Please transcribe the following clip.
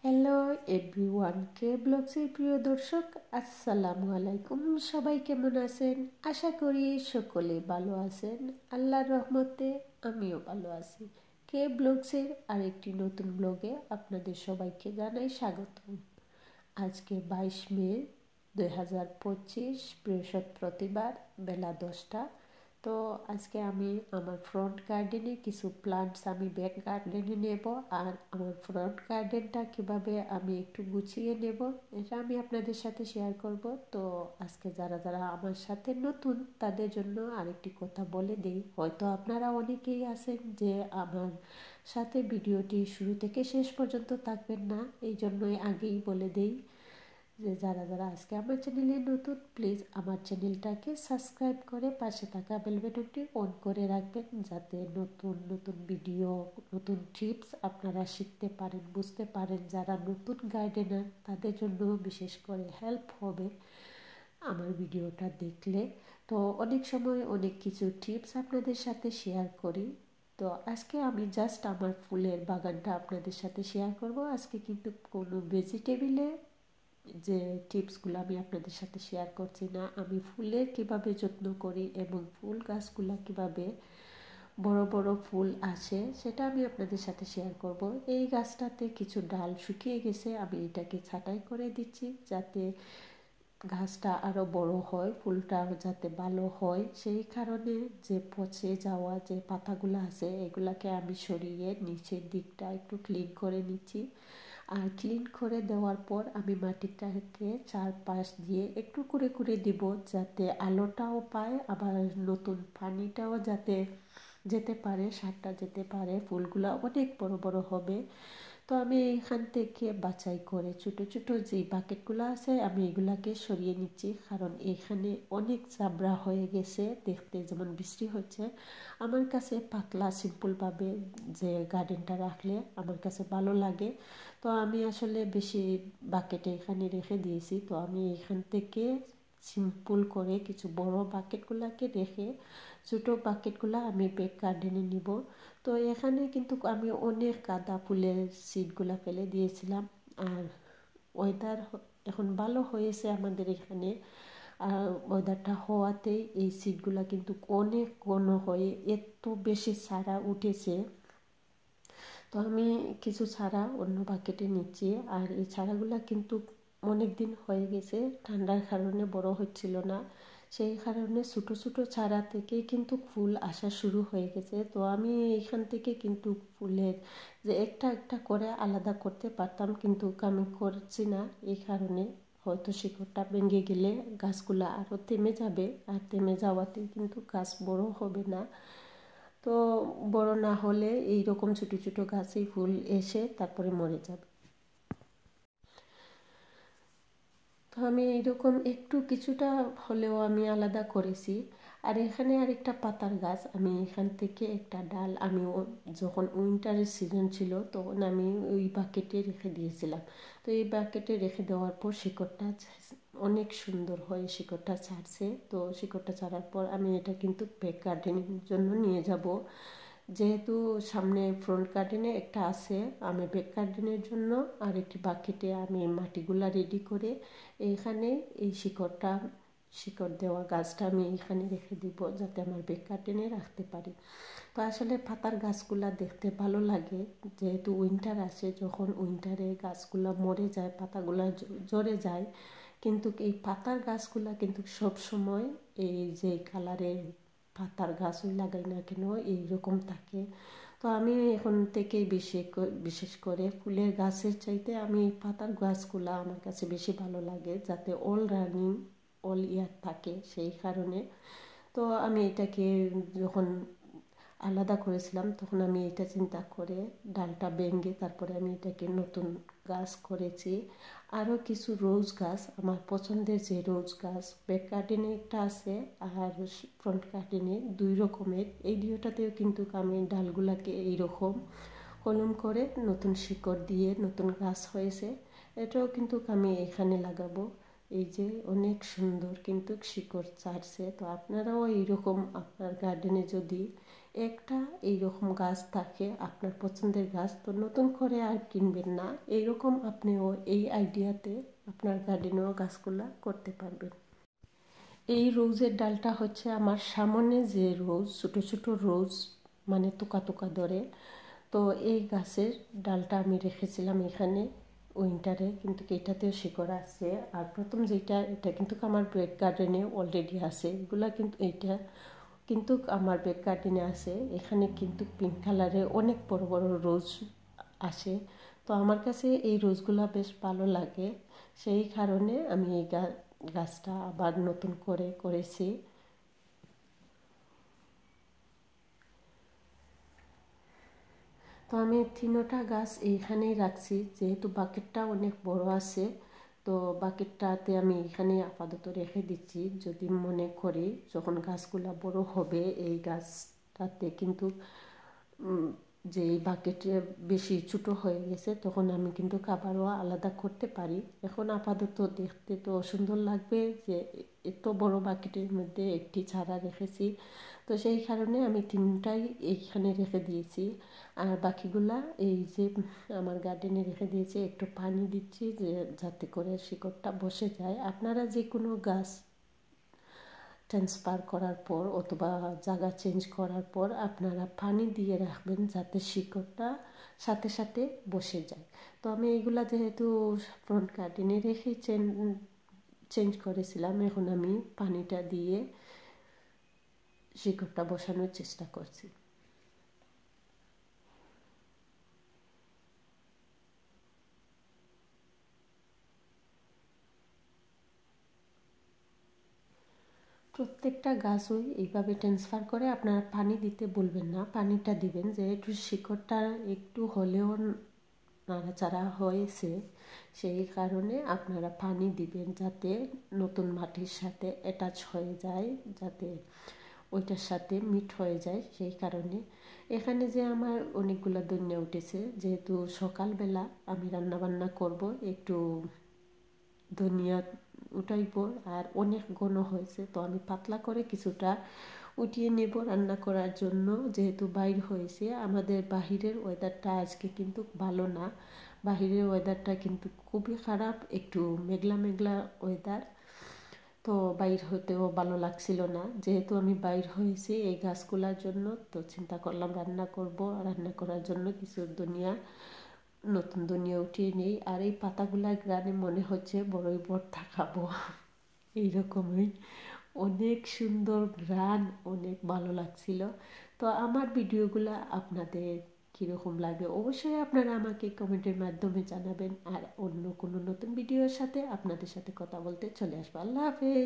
Hello everyone, কে ব্লগসের প্রিয় দর্শক, আসসালামু আলাইকুম। সবাই কেমন আছেন? আশা করি সকলে ভালো আছেন। আল্লাহর রহমতে আমিও ভালো আছি। কে ব্লগসের আরেকটি নতুন ব্লগে আপনাদের সবাইকে জানাই স্বাগতম। আজকে 22 মে 2025 বৃহস্পতিবার, বেলা 10টা। তো আজকে আমি আমার ফ্রন্ট গার্ডেনে কিছু প্লান্টস আমি ব্যাক গার্ডেনে নেব, আর আমার ফ্রন্ট গার্ডেনটা কীভাবে আমি একটু গুছিয়ে নেব এটা আমি আপনাদের সাথে শেয়ার করব। তো আজকে যারা যারা আমার সাথে নতুন তাদের জন্য আরেকটি কথা বলে দিই, হয়তো আপনারা অনেকেই আছেন যে আমার সাথে ভিডিওটি শুরু থেকে শেষ পর্যন্ত থাকবেন না, এই জন্যই আগেই বলে দিই যে যারা যারা আজকে আমার চ্যানেলে নতুন, প্লিজ আমার চ্যানেলটাকে সাবস্ক্রাইব করে পাশে থাকা বেল বাটনটি অন করে রাখবেন, যাতে নতুন নতুন ভিডিও, নতুন টিপস আপনারা শিখতে পারেন, বুঝতে পারেন। যারা নতুন গার্ডেনার তাদের জন্য বিশেষ করে হেল্প হবে আমার ভিডিওটা দেখলে। তো অনেক সময় অনেক কিছু টিপস আপনাদের সাথে শেয়ার করি। তো আজকে আমি জাস্ট আমার ফুলের বাগানটা আপনাদের সাথে শেয়ার করব। আজকে কিন্তু কোনো ভেজিটেবলে যে টিপসগুলো আমি আপনাদের সাথে শেয়ার করছি না, আমি ফুলের কিভাবে যত্ন করি এবং ফুল গাছগুলো কিভাবে বড় বড় ফুল আসে সেটা আমি আপনাদের সাথে শেয়ার করব। এই গাছটাতে কিছু ডাল শুকিয়ে গেছে, আমি এটাকে ছাঁটাই করে দিচ্ছি যাতে গাছটা আরও বড় হয়, ফুলটাও যাতে ভালো হয়। সেই কারণে যে পচে যাওয়া যে পাতাগুলো আছে এগুলাকে আমি সরিয়ে নিচের দিকটা একটু ক্লিন করে নিচ্ছি। আর ক্লিন করে দেওয়ার পর আমি মাটিটাকে চারপাশ দিয়ে একটু করে করে দিব, যাতে আলোটাও পায়, আবার নতুন পানিটাও যাতে যেতে পারে, সারটা যেতে পারে, ফুলগুলো অনেক বড় বড় হবে। তো আমি এখান থেকে বাছাই করে ছোটো ছোটো যে বাকেটগুলো আছে আমি এগুলাকে সরিয়ে নিচ্ছি, কারণ এখানে অনেক চাবড়া হয়ে গেছে, দেখতে যেমন বৃষ্টি হচ্ছে। আমার কাছে পাতলা সিম্পলভাবে যে গার্ডেনটা রাখলে আমার কাছে ভালো লাগে। তো আমি আসলে বেশি বাকেটে এখানে রেখে দিয়েছি। তো আমি এখান থেকে সিম্পল করে কিছু বড় বাকেটগুলোকে রেখে ছোটো বাকেটগুলো আমি ব্যাক গার্ডেনে নিব। তো এখানে কিন্তু আমি অনেক গাঁদা ফুলের সিডগুলো ফেলে দিয়েছিলাম, আর ওয়েদার এখন ভালো হয়েছে আমাদের এখানে। আর ওয়েদারটা হওয়াতেই এই সিডগুলো কিন্তু অনেক ঘন হয়ে এত বেশি চারা উঠেছে। তো আমি কিছু চারা অন্য বাকেটে নিচ্ছি, আর এই চারাগুলো কিন্তু অনেক দিন হয়ে গেছে, ঠান্ডার কারণে বড় হচ্ছিল না, সেই কারণে ছোটো ছোটো চারা থেকে কিন্তু ফুল আসা শুরু হয়ে গেছে। তো আমি এখান থেকে কিন্তু ফুলের যে একটা একটা করে আলাদা করতে পারতাম, কিন্তু আমি করছি না। এই কারণে হয়তো শিকড়টা ভেঙে গেলে গাছগুলো আরও থেমে যাবে, আর থেমে যাওয়াতে কিন্তু গাছ বড় হবে না। তো বড় না হলে এই রকম ছোটো ছোটো গাছেই ফুল এসে তারপরে মরে যাবে। তো আমি এইরকম একটু কিছুটা হলেও আমি আলাদা করেছি। আর এখানে আরেকটা পাতার গাছ, আমি এখান থেকে একটা ডাল আমি যখন উইন্টারের সিজন ছিল তখন আমি ওই বাকেটে রেখে দিয়েছিলাম। তো এই বাকেটে রেখে দেওয়ার পর শিকড়টা অনেক সুন্দর হয়ে শিকড়টা ছাড়ছে। তো শিকড়টা ছাড়ার পর আমি এটা কিন্তু ব্যাক গার্ডেনের জন্য নিয়ে যাব, যেহেতু সামনে ফ্রন্ট গার্ডেনে একটা আছে, আমি ব্যাক গার্ডেনের জন্য আর একটি বাকেটে আমি মাটিগুলা রেডি করে এইখানে এই শিকড় দেওয়া গাছটা আমি এইখানে রেখে দিব, যাতে আমার ব্যাক গার্ডেনে রাখতে পারি। তো আসলে পাতার গাছগুলা দেখতে ভালো লাগে, যেহেতু উইন্টার আসে, যখন উইন্টারে গাছগুলা মরে যায়, পাতাগুলা ঝরে যায়, কিন্তু এই পাতার গাছগুলা কিন্তু সব সময় এই যে কালারের পাতার গাছই লাগাই না কেন এইরকম থাকে। তো আমি এখন থেকে বিশেষ করে ফুলের গাছের চাইতে আমি পাতার গাছগুলো আমার কাছে বেশি ভালো লাগে, যাতে অল রানিং অল ইয়ার থাকে, সেই কারণে। তো আমি এটাকে যখন আলাদা করেছিলাম তখন আমি এটা চিন্তা করে ডালটা ভেঙে তারপরে আমি এটাকে নতুন গাছ করেছি। আরও কিছু রোজ গাছ, আমার পছন্দের যে রোজ গাছ, ব্যাক গার্ডেনে একটা আছে আর ফ্রন্ট গার্ডেনে দুই রকমের। এই দুইটাতেও কিন্তু আমি ডালগুলাকে এইরকম কলম করে নতুন শিকড় দিয়ে নতুন গাছ হয়েছে, এটাও কিন্তু আমি এখানে লাগাবো। এই যে অনেক সুন্দর কিন্তু শিকড় ছাড়ছে। তো আপনারাও এইরকম আপনার গার্ডেনে যদি একটা এইরকম গাছ থাকে আপনার পছন্দের গাছ, তো নতুন করে আর কিনবেন না। এইরকম আপনিও এই আইডিয়াতে আপনার গার্ডেনেও গাছগুলা করতে পারবেন। এই রোজের ডালটা হচ্ছে আমার সামনে যে রোজ, ছোটো ছোটো রোজ মানে তোকা তোকা ধরে, তো এই গাছের ডালটা আমি রেখেছিলাম এখানে উইন্টারে, কিন্তু এটাতেও শিকড় আছে। আর প্রথম যেটা, এটা কিন্তু আমার ব্যাক গার্ডেনে অলরেডি আছে। এগুলা কিন্তু এইটা কিন্তু আমার ব্যাক গার্ডেনে আছে। এখানে কিন্তু পিঙ্ক কালারের অনেক বড় বড় রোজ আসে, তো আমার কাছে এই রোজগুলা বেশ ভালো লাগে, সেই কারণে আমি এই গাছটা আবার নতুন করে করেছি। তো আমি তিনোটা গাছ এইখানেই রাখছি, যেহেতু বাকেটটা অনেক বড় আছে, তো বাকেটটাতে আমি এখানে আপাতত রেখে দিচ্ছি। যদি মনে করি যখন গাছগুলা বড় হবে এই গাছটাতে কিন্তু যে এই বাকেটে বেশি ছোটো হয়ে গেছে, তখন আমি কিন্তু আবারও আলাদা করতে পারি। এখন আপাতত দেখতে তো সুন্দর লাগবে যে এত বড় বাকেটের মধ্যে একটি চারা রেখেছি, তো সেই কারণে আমি তিনটাই এইখানে রেখে দিয়েছি। আর বাকিগুলা এই যে আমার গার্ডেনে রেখে দিয়েছি, একটু পানি দিচ্ছি যে যাতে করে শিকড়টা বসে যায়। আপনারা যে কোনো গাছ ট্রান্সফার করার পর অথবা জায়গা চেঞ্জ করার পর আপনারা পানি দিয়ে রাখবেন যাতে শিকড়টা সাথে সাথে বসে যায়। তো আমি এইগুলা যেহেতু ফ্রন্ট গার্ডেনে রেখে চেঞ্জ করেছিলাম, এখন আমি পানিটা দিয়ে শিকড়টা বসানোর চেষ্টা করছি। প্রত্যেকটা গাছই এইভাবে ট্রান্সফার করে আপনারা পানি দিতে বলবেন না, পানিটা দিবেন যেহেতু শিকড়টা একটু হলেও নাড়াচাড়া হয়েছে, সেই কারণে আপনারা পানি দিবেন যাতে নতুন মাটির সাথে অ্যাটাচ হয়ে যায়, যাতে ওইটার সাথে মিট হয়ে যায়। সেই কারণে এখানে যে আমার অনেকগুলো ধনিয়া উঠেছে, যেহেতু সকালবেলা আমি রান্নাবান্না করব, একটু ধনিয়া উঠাইব আর অনেক ঘন হয়েছে, তো আমি পাতলা করে কিছুটা উঠিয়ে নেব রান্না করার জন্য। যেহেতু বাইর হয়েছে, আমাদের বাহিরের ওয়েদারটা আজকে কিন্তু ভালো না, বাহিরের ওয়েদারটা কিন্তু খুবই খারাপ, একটু মেঘলা মেঘলা ওয়েদার, তো বাইর হতেও ভালো লাগছিল না। যেহেতু আমি বাইর হয়েছি এই গাছগুলোর জন্য, তো চিন্তা করলাম রান্না করব, রান্না করার জন্য কিছু নতুন ধনিয়া উঠিয়ে নেই। আর এই পাতাগুলার গ্রানে মনে হচ্ছে বড়ই ভর্তা খাবো, এইরকমই অনেক সুন্দর গ্রান, অনেক ভালো লাগছিল। তো আমার ভিডিওগুলো আপনাদের কীরকম লাগে অবশ্যই আপনারা আমাকে কমেন্টের মাধ্যমে জানাবেন। আর অন্য কোনো নতুন ভিডিওর সাথে আপনাদের সাথে কথা বলতে চলে আসবো। আল্লাহ হাফেজ।